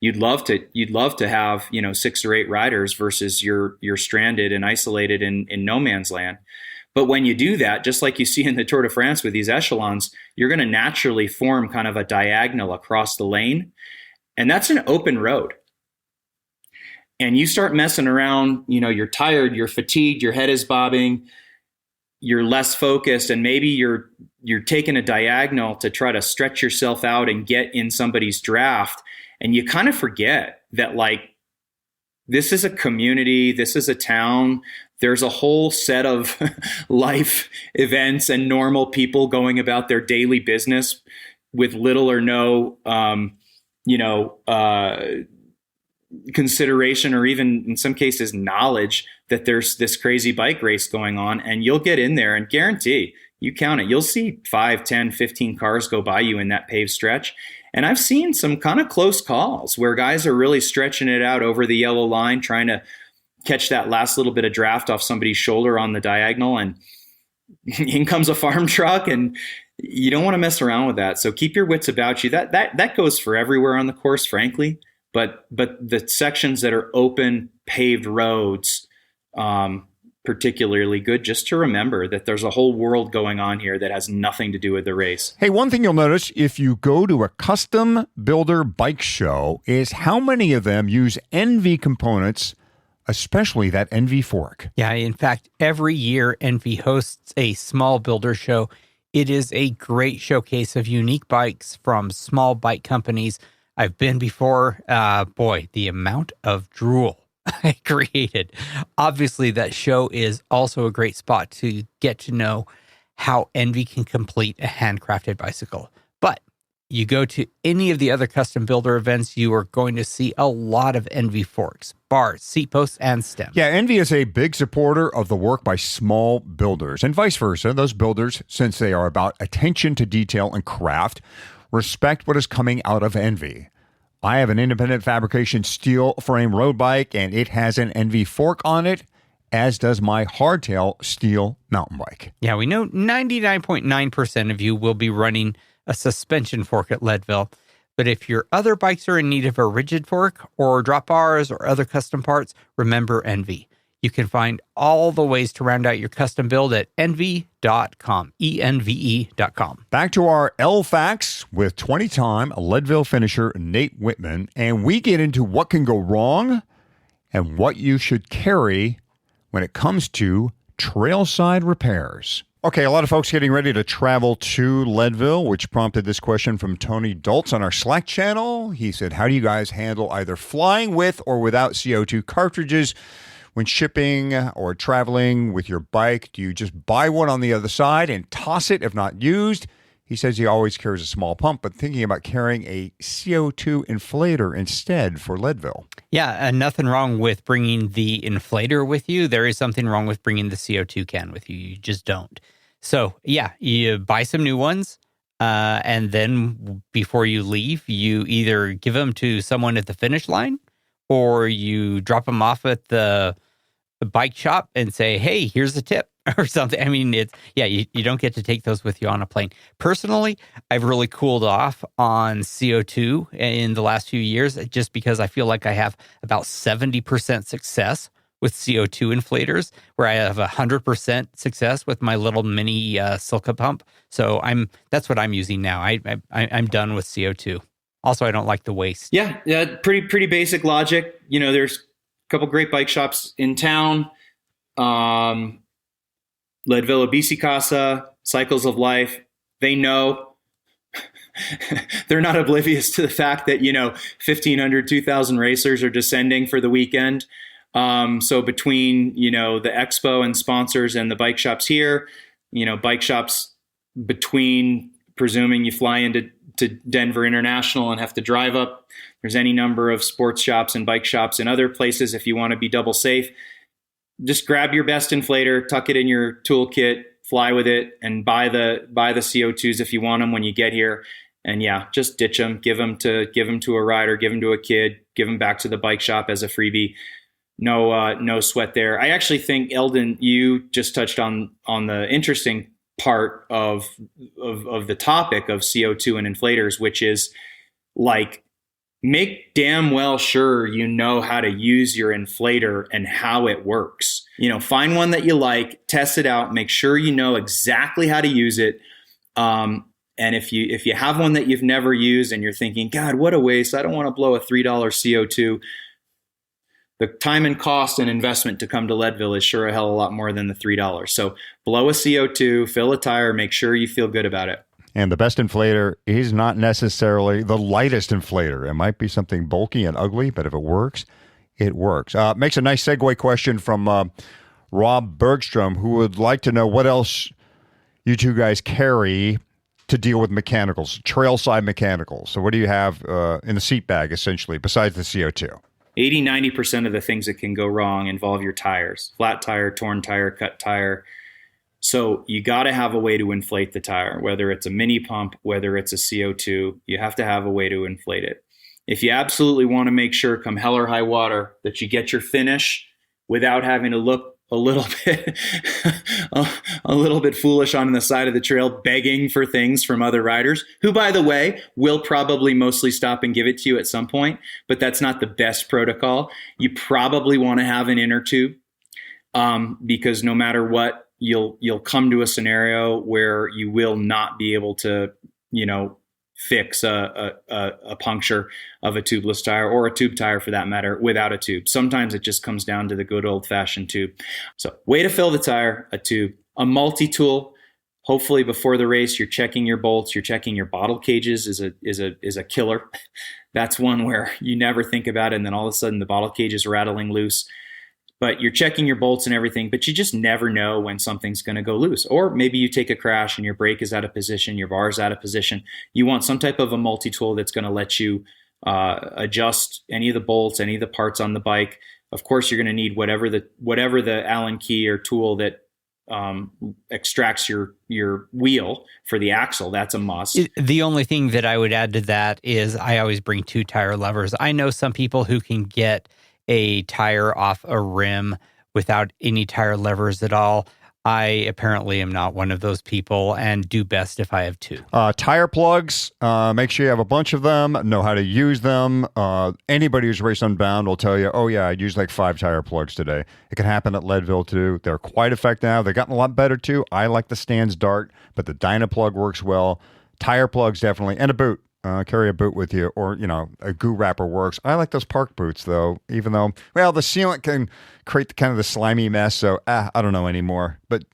you'd love to have, 6 or 8 riders versus you're stranded and isolated in no man's land. But when you do that, just like you see in the Tour de France with these echelons, you're going to naturally form kind of a diagonal across the lane. And that's an open road. And you start messing around, you're tired, you're fatigued, your head is bobbing, you're less focused, and maybe you're taking a diagonal to try to stretch yourself out and get in somebody's draft. And you kind of forget that, like, this is a community, this is a town. There's a whole set of life events and normal people going about their daily business with little or no, consideration, or even in some cases knowledge that there's this crazy bike race going on, and you'll get in there and guarantee, you count it, you'll see 5, 10, 15 cars go by you in that paved stretch. And I've seen some kind of close calls where guys are really stretching it out over the yellow line, trying to catch that last little bit of draft off somebody's shoulder on the diagonal, and in comes a farm truck, and you don't want to mess around with that. So keep your wits about you. That goes for everywhere on the course, frankly. But the sections that are open, paved roads, particularly good, just to remember that there's a whole world going on here that has nothing to do with the race. Hey, one thing you'll notice if you go to a custom builder bike show is how many of them use NV components, especially that NV fork. Yeah, in fact, every year NV hosts a small builder show. It is a great showcase of unique bikes from small bike companies. I've been before. Boy, the amount of drool I created. Obviously, that show is also a great spot to get to know how NV can complete a handcrafted bicycle. But you go to any of the other custom builder events, you are going to see a lot of NV forks, bars, seat posts, and stems. Yeah, NV is a big supporter of the work by small builders, and vice versa. Those builders, since they are about attention to detail and craft, respect what is coming out of NV. I have an independent fabrication steel frame road bike, and it has an NV fork on it, as does my hardtail steel mountain bike. Yeah, we know 99.9% of you will be running a suspension fork at Leadville. But if your other bikes are in need of a rigid fork or drop bars or other custom parts, remember NV. You can find all the ways to round out your custom build at nv.com, enve.com. Back to our LFAQs with 20-time Leadville finisher Nate Whitman, and we get into what can go wrong and what you should carry when it comes to trailside repairs. Okay, a lot of folks getting ready to travel to Leadville, which prompted this question from Tony Dultz on our Slack channel. He said, how do you guys handle either flying with or without CO2 cartridges when shipping or traveling with your bike? Do you just buy one on the other side and toss it if not used? He says he always carries a small pump, but thinking about carrying a CO2 inflator instead for Leadville. Yeah, and nothing wrong with bringing the inflator with you. There is something wrong with bringing the CO2 can with you. You just don't. So, yeah, you buy some new ones, and then before you leave, you either give them to someone at the finish line or you drop them off at the bike shop and say, hey, here's a tip or something. I mean, you don't get to take those with you on a plane. Personally, I've really cooled off on CO2 in the last few years just because I feel like I have about 70% success with CO2 inflators, where I have 100% success with my little mini Silca pump. So that's what I'm using now. I'm done with CO2. Also, I don't like the waste. Yeah, pretty basic logic. There's a couple great bike shops in town. Leadville, BC Casa, Cycles of Life. They know. They're not oblivious to the fact that 1,500, 2,000 racers are descending for the weekend. So between, the expo and sponsors and the bike shops here, bike shops between, presuming you fly into Denver International and have to drive up, there's any number of sports shops and bike shops and other places. If you want to be double safe, just grab your best inflator, tuck it in your toolkit, fly with it, and buy the CO2s if you want them when you get here. And yeah, just ditch them, give them to a rider, give them to a kid, give them back to the bike shop as a freebie. No sweat there. I actually think, Eldon, you just touched on the interesting part of the topic of CO2 and inflators, which is like, make damn well sure you know how to use your inflator and how it works. Find one that you like, test it out, make sure you know exactly how to use it. And if you have one that you've never used and you're thinking, God, what a waste, I don't want to blow a $3 CO2. The time and cost and investment to come to Leadville is sure a hell of a lot more than the $3. So blow a CO2, fill a tire, make sure you feel good about it. And the best inflator is not necessarily the lightest inflator. It might be something bulky and ugly, but if it works, it works. Makes a nice segue question from Rob Bergstrom, who would like to know what else you two guys carry to deal with mechanicals, trail side mechanicals? So what do you have in the seat bag, essentially, besides the CO2? 80-90% of the things that can go wrong involve your tires. Flat tire, torn tire, cut tire. So you got to have a way to inflate the tire, whether it's a mini pump, whether it's a CO2, you have to have a way to inflate it. If you absolutely want to make sure, come hell or high water, that you get your finish without having to look a little bit a little bit foolish on the side of the trail, begging for things from other riders, who, by the way, will probably mostly stop and give it to you at some point, but that's not the best protocol. You probably want to have an inner tube, because no matter what, you'll come to a scenario where you will not be able to, fix a puncture of a tubeless tire, or a tube tire for that matter, without a tube. Sometimes it just comes down to the good old fashioned tube. So way to fill the tire, a tube. A multi-tool. Hopefully before the race, you're checking your bolts, you're checking your bottle cages is a killer. That's one where you never think about it, and then all of a sudden the bottle cage is rattling loose. But you're checking your bolts and everything, but you just never know when something's going to go loose. Or maybe you take a crash and your brake is out of position, your bar is out of position. You want some type of a multi-tool that's going to let you adjust any of the bolts, any of the parts on the bike. Of course, you're going to need whatever the Allen key or tool that extracts your wheel for the axle. That's a must. The only thing that I would add to that is I always bring 2 tire levers. I know some people who can get a tire off a rim without any tire levers at all. I apparently am not one of those people, and do best if I have 2. Tire plugs, make sure you have a bunch of them, know how to use them. Anybody who's raced Unbound will tell you, oh yeah, I used like 5 tire plugs today. It can happen at Leadville too. They're quite effective now. They've gotten a lot better too. I like the Stans Dart, but the Dynaplug works well. Tire plugs definitely, and a boot. Carry a boot with you, or, a goo wrapper works. I like those park boots, though, even though, well, the sealant can create kind of the slimy mess, so I don't know anymore. But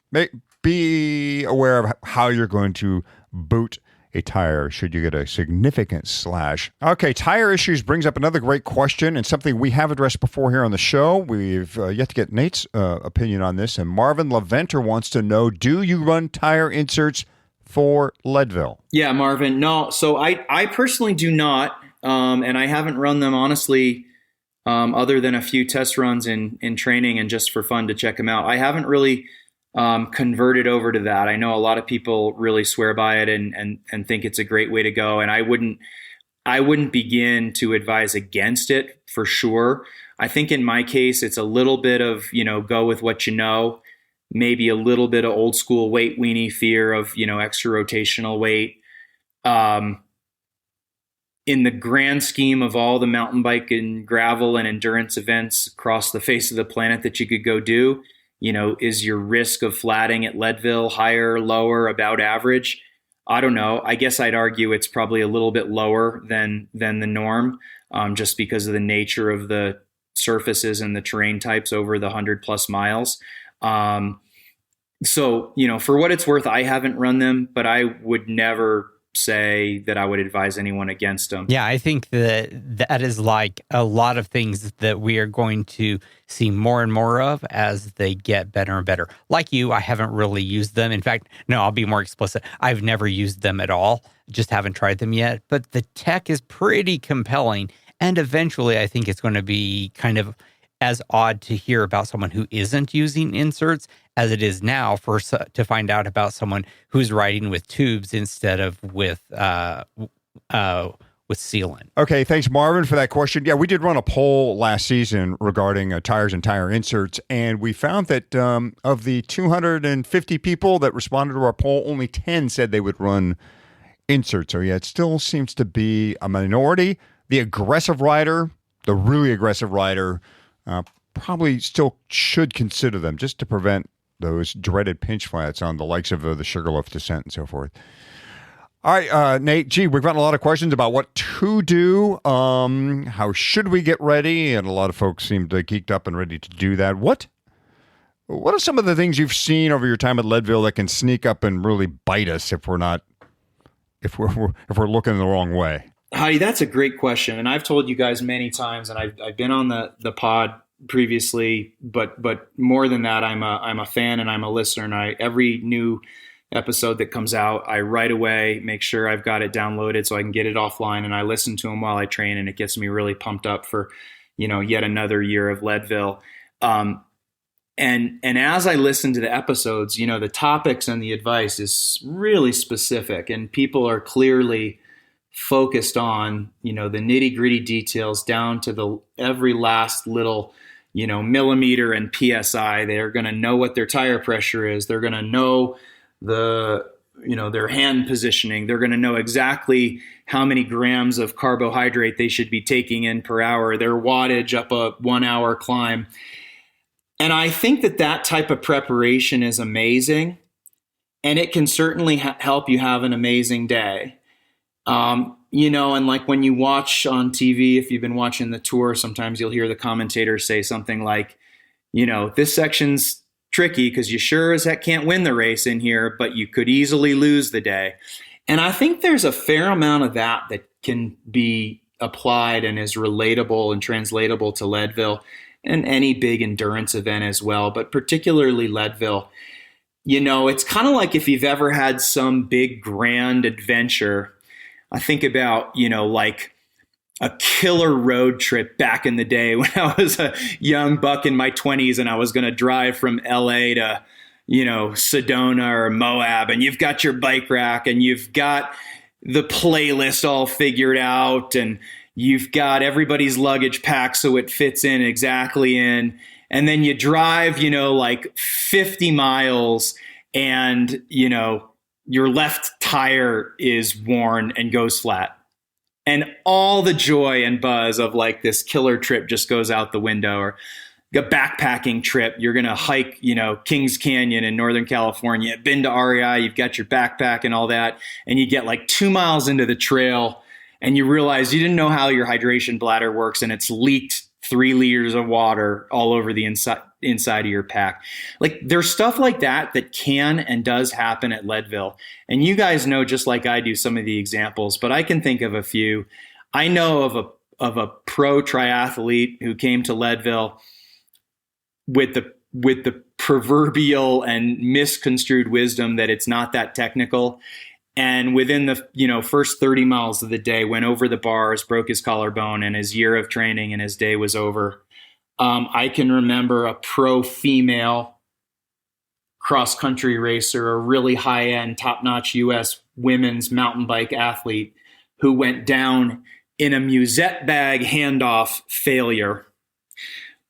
be aware of how you're going to boot a tire should you get a significant slash. Okay, tire issues brings up another great question, and something we have addressed before here on the show. We've yet to get Nate's opinion on this, and Marvin LaVenter wants to know, do you run tire inserts for Leadville? Yeah, Marvin. No, so I personally do not, and I haven't run them, honestly, other than a few test runs in training and just for fun to check them out. I haven't really converted over to that. I know a lot of people really swear by it and think it's a great way to go, and I wouldn't begin to advise against it for sure. I think in my case, it's a little bit of, go with what you know. Maybe a little bit of old school weight weenie fear of, extra rotational weight. In the grand scheme of all the mountain bike and gravel and endurance events across the face of the planet that you could go do, is your risk of flatting at Leadville higher, lower, about average? I don't know. I guess I'd argue it's probably a little bit lower than the norm, just because of the nature of the surfaces and the terrain types over the 100+ miles. So, for what it's worth, I haven't run them, but I would never say that I would advise anyone against them. Yeah, I think that is like a lot of things that we are going to see more and more of as they get better and better. Like you, I haven't really used them. In fact, no, I'll be more explicit. I've never used them at all. Just haven't tried them yet. But the tech is pretty compelling. And eventually, I think it's going to be kind of as odd to hear about someone who isn't using inserts as it is now to find out about someone who's riding with tubes instead of with sealant. Okay, thanks, Marvin, for that question. Yeah, we did run a poll last season regarding tires and tire inserts, and we found that of the 250 people that responded to our poll, only 10 said they would run inserts. So yeah, it still seems to be a minority. The aggressive rider, the really aggressive rider, probably still should consider them just to prevent those dreaded pinch flats on the likes of the Sugarloaf descent and so forth. All right, Nate, we've gotten a lot of questions about what to do. How should we get ready? And a lot of folks seem to geeked up and ready to do that. What are some of the things you've seen over your time at Leadville that can sneak up and really bite us if we're looking the wrong way? Heidi, that's a great question. And I've told you guys many times, and I've been on the pod previously, but more than that, I'm a fan and I'm a listener. And every new episode that comes out, I right away make sure I've got it downloaded so I can get it offline, and I listen to them while I train, and it gets me really pumped up for, yet another year of Leadville. And as I listen to the episodes, the topics and the advice is really specific, and people are clearly focused on, the nitty gritty details down to the every last little, millimeter and PSI. They're going to know what their tire pressure is. They're going to know their hand positioning. They're going to know exactly how many grams of carbohydrate they should be taking in per hour, their wattage up a 1 hour climb. And I think that type of preparation is amazing, and it can certainly help you have an amazing day. And like when you watch on TV, if you've been watching the tour, sometimes you'll hear the commentators say something like, this section's tricky because you sure as heck can't win the race in here, but you could easily lose the day. And I think there's a fair amount of that can be applied and is relatable and translatable to Leadville and any big endurance event as well, but particularly Leadville. It's kind of like if you've ever had some big grand adventure. I think about, like a killer road trip back in the day when I was a young buck in my 20s and I was going to drive from LA to, Sedona or Moab, and you've got your bike rack and you've got the playlist all figured out and you've got everybody's luggage packed so it fits in exactly in. And then you drive, like 50 miles and, your left tire is worn and goes flat. And all the joy and buzz of like this killer trip just goes out the window. Or a backpacking trip, you're going to hike, Kings Canyon in Northern California, been to REI, you've got your backpack and all that. And you get like 2 miles into the trail and you realize you didn't know how your hydration bladder works, and it's leaked 3 liters of water all over the inside of your pack. Like there's stuff like that can and does happen at Leadville. And you guys know, just like I do, some of the examples, but I can think of a few. I know of a pro triathlete who came to Leadville with the proverbial and misconstrued wisdom that it's not that technical. And within the first 30 miles of the day, went over the bars, broke his collarbone, and his year of training and his day was over. I can remember a pro female cross-country racer, a really high-end, top-notch U.S. women's mountain bike athlete who went down in a musette bag handoff failure,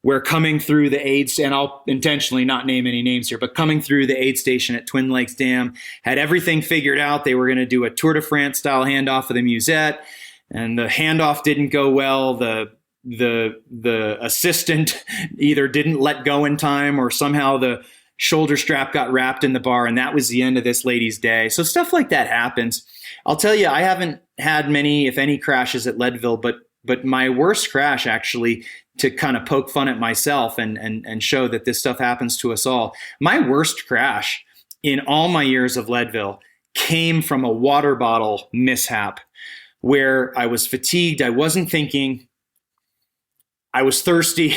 where coming through the aid, and I'll intentionally not name any names here, but coming through the aid station at Twin Lakes Dam, had everything figured out. They were going to do a Tour de France style handoff of the musette, and the handoff didn't go well. The assistant either didn't let go in time, or somehow the shoulder strap got wrapped in the bar, and that was the end of this lady's day. So stuff like that happens. I'll tell you, I haven't had many, if any, crashes at Leadville, but my worst crash, actually, to kind of poke fun at myself and show that this stuff happens to us all. My worst crash in all my years of Leadville came from a water bottle mishap where I was fatigued. I wasn't thinking. I was thirsty.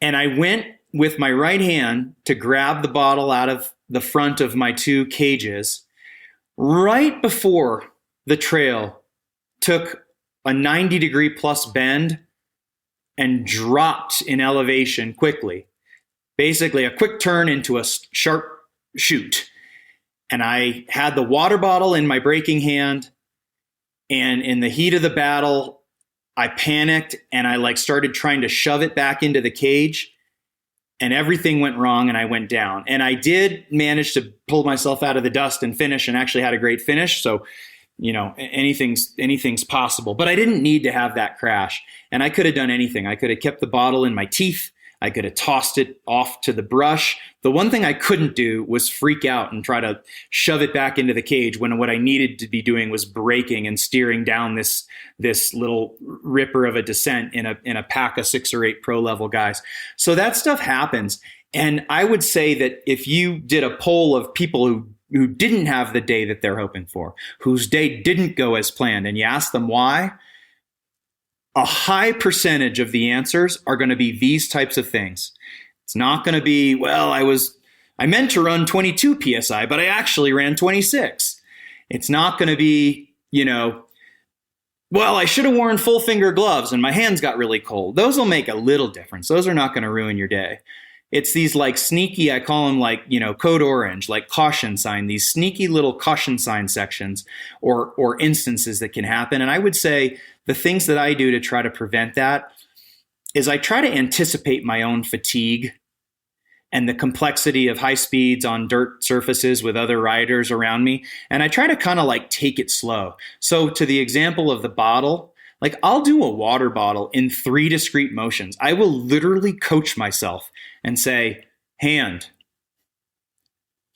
And I went with my right hand to grab the bottle out of the front of my 2 cages right before the trail took a 90-degree plus bend and dropped in elevation quickly. Basically a quick turn into a sharp shoot. And I had the water bottle in my braking hand, and in the heat of the battle, I panicked and I started trying to shove it back into the cage, and everything went wrong and I went down. And I did manage to pull myself out of the dust and finish, and actually had a great finish. So, anything's possible, but I didn't need to have that crash. And I could have done anything. I could have kept the bottle in my teeth. I could have tossed it off to the brush. The one thing I couldn't do was freak out and try to shove it back into the cage when what I needed to be doing was braking and steering down this little ripper of a descent in a pack of 6 or 8 pro level guys. So that stuff happens. And I would say that if you did a poll of people who didn't have the day that they're hoping for, whose day didn't go as planned, and you ask them why, a high percentage of the answers are going to be these types of things. It's not going to be, well, I was I meant to run 22 PSI, but I actually ran 26. It's not going to be, well, I should have worn full finger gloves and my hands got really cold. Those will make a little difference. Those are not going to ruin your day. It's these like sneaky, I call them like, code orange, like caution sign, these sneaky little caution sign sections or instances that can happen. And I would say the things that I do to try to prevent that is I try to anticipate my own fatigue and the complexity of high speeds on dirt surfaces with other riders around me. And I try to kind of like take it slow. So to the example of the bottle, like I'll do a water bottle in 3 discrete motions. I will literally coach myself and say, hand.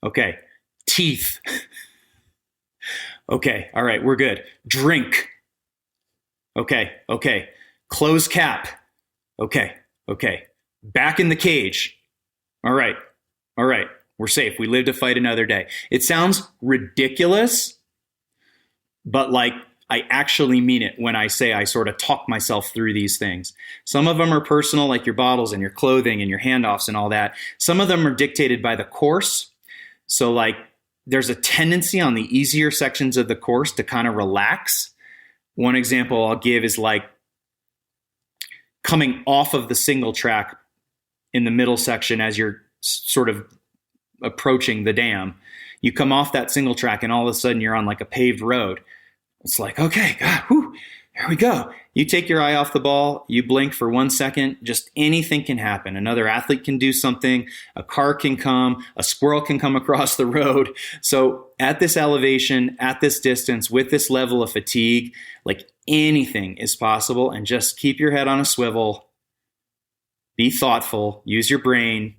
Okay. Teeth. Okay. All right. We're good. Drink. Okay. Okay. Close cap. Okay. Okay. Back in the cage. All right. All right. We're safe. We live to fight another day. It sounds ridiculous, but like I actually mean it when I say I sort of talk myself through these things. Some of them are personal, like your bottles and your clothing and your handoffs and all that. Some of them are dictated by the course. So like there's a tendency on the easier sections of the course to kind of relax. One example I'll give is like coming off of the single track in the middle section as you're sort of approaching the dam. You come off that single track and all of a sudden you're on like a paved road. It's like, okay, God, whew, here we go. You take your eye off the ball, you blink for 1 second, just anything can happen. Another athlete can do something, a car can come, a squirrel can come across the road. So at this elevation, at this distance, with this level of fatigue, like anything is possible, and just keep your head on a swivel, be thoughtful, use your brain,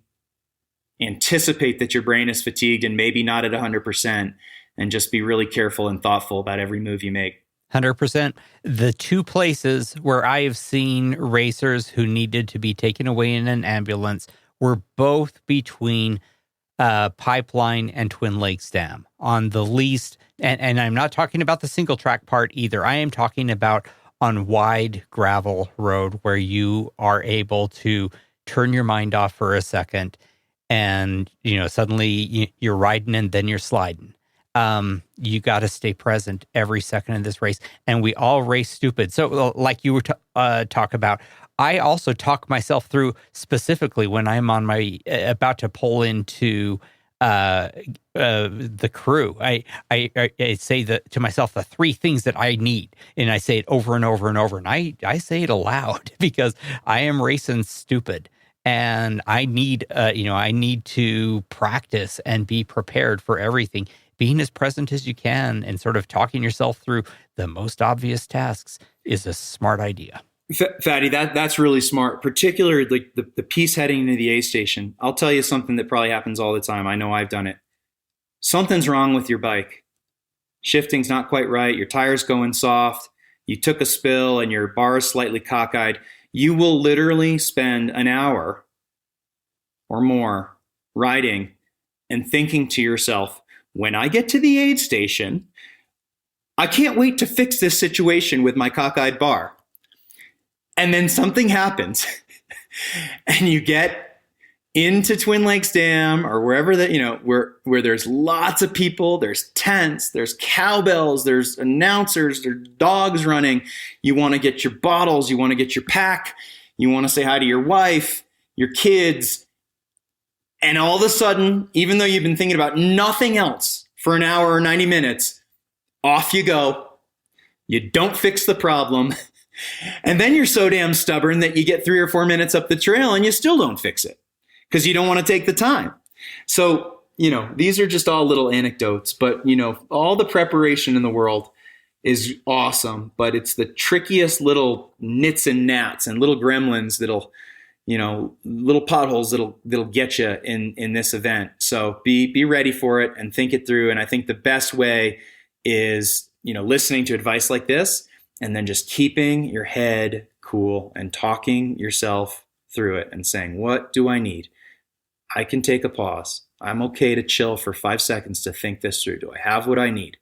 anticipate that your brain is fatigued and maybe not at 100%. And just be really careful and thoughtful about every move you make. 100%. The 2 places where I have seen racers who needed to be taken away in an ambulance were both between Pipeline and Twin Lakes Dam. On the least, and I'm not talking about the single track part either. I am talking about on wide gravel road where you are able to turn your mind off for a second and, suddenly you're riding and then you're sliding. You got to stay present every second in this race, and we all race stupid. So like you were talk about, I also talk myself through specifically when I'm on my about to pull into the crew. I say to myself the 3 things that I need, and I say it over and over and over, and I say it aloud because I am racing stupid. And I need, I need to practice and be prepared for everything. Being as present as you can and sort of talking yourself through the most obvious tasks is a smart idea. Fatty, that's really smart, particularly like the piece heading into the aid station. I'll tell you something that probably happens all the time. I know I've done it. Something's wrong with your bike. Shifting's not quite right. Your tire's going soft. You took a spill and your bar is slightly cockeyed. You will literally spend an hour or more riding and thinking to yourself, when I get to the aid station, I can't wait to fix this situation with my cockeyed bar. And then something happens and you get into Twin Lakes Dam or wherever that, where there's lots of people, there's tents, there's cowbells, there's announcers, there's dogs running. You want to get your bottles, you want to get your pack, you want to say hi to your wife, your kids. And all of a sudden, even though you've been thinking about nothing else for an hour or 90 minutes, off you go. You don't fix the problem. And then you're so damn stubborn that you get 3 or 4 minutes up the trail and you still don't fix it because you don't want to take the time. So, these are just all little anecdotes, but, all the preparation in the world is awesome, but it's the trickiest little nits and gnats and little gremlins that'll, little potholes that'll get you in this event. So be ready for it and think it through. And I think the best way is, listening to advice like this and then just keeping your head cool and talking yourself through it and saying, what do I need? I can take a pause. I'm okay to chill for 5 seconds to think this through. Do I have what I need?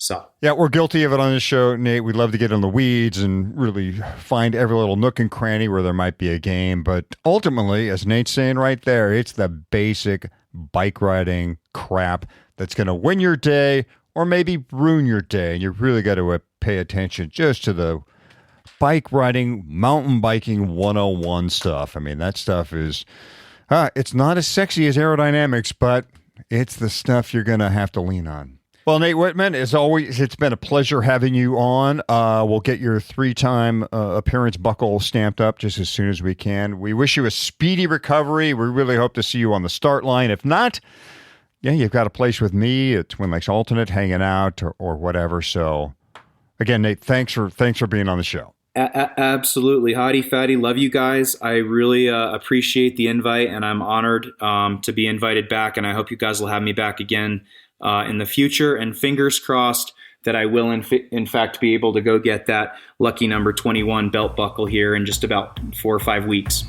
So yeah, we're guilty of it on this show, Nate. We'd love to get in the weeds and really find every little nook and cranny where there might be a game. But ultimately, as Nate's saying right there, it's the basic bike riding crap that's going to win your day or maybe ruin your day. And you really got to pay attention just to the bike riding, mountain biking 101 stuff. I mean, that stuff is, it's not as sexy as aerodynamics, but it's the stuff you're going to have to lean on. Well, Nate Whitman, as always, it's been a pleasure having you on. We'll get your 3-time appearance buckle stamped up just as soon as we can. We wish you a speedy recovery. We really hope to see you on the start line. If not, yeah, you've got a place with me at Twin Lakes Alternate hanging out or whatever. So, again, Nate, thanks for being on the show. Absolutely. Hottie, Fatty, love you guys. I really appreciate the invite, and I'm honored to be invited back, and I hope you guys will have me back again in the future, and fingers crossed that I will in fact be able to go get that lucky number 21 belt buckle here in just about 4 or 5 weeks.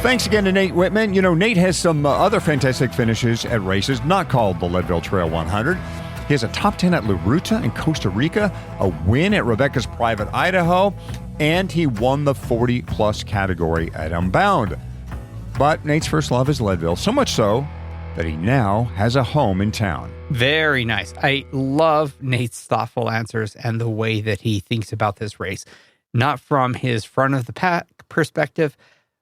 Thanks again to Nate Whitman. You know, Nate has some other fantastic finishes at races not called the Leadville Trail 100. He has a top 10 at La Ruta in Costa Rica, a win at Rebecca's Private Idaho, and he won the 40-plus category at Unbound. But Nate's first love is Leadville, so much so that he now has a home in town. Very nice. I love Nate's thoughtful answers and the way that he thinks about this race, not from his front of the pack perspective,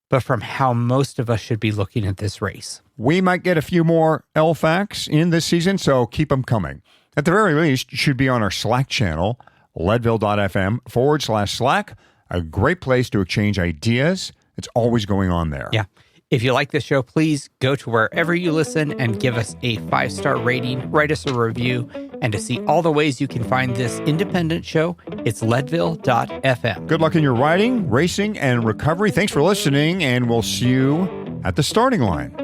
but from how most of us should be looking at this race. We might get a few more LFAQs in this season, so keep them coming. At the very least, you should be on our Slack channel, leadville.fm/Slack, a great place to exchange ideas. It's always going on there. Yeah. If you like this show, please go to wherever you listen and give us a 5-star rating, write us a review, and to see all the ways you can find this independent show, it's leadville.fm. Good luck in your riding, racing, and recovery. Thanks for listening, and we'll see you at the starting line.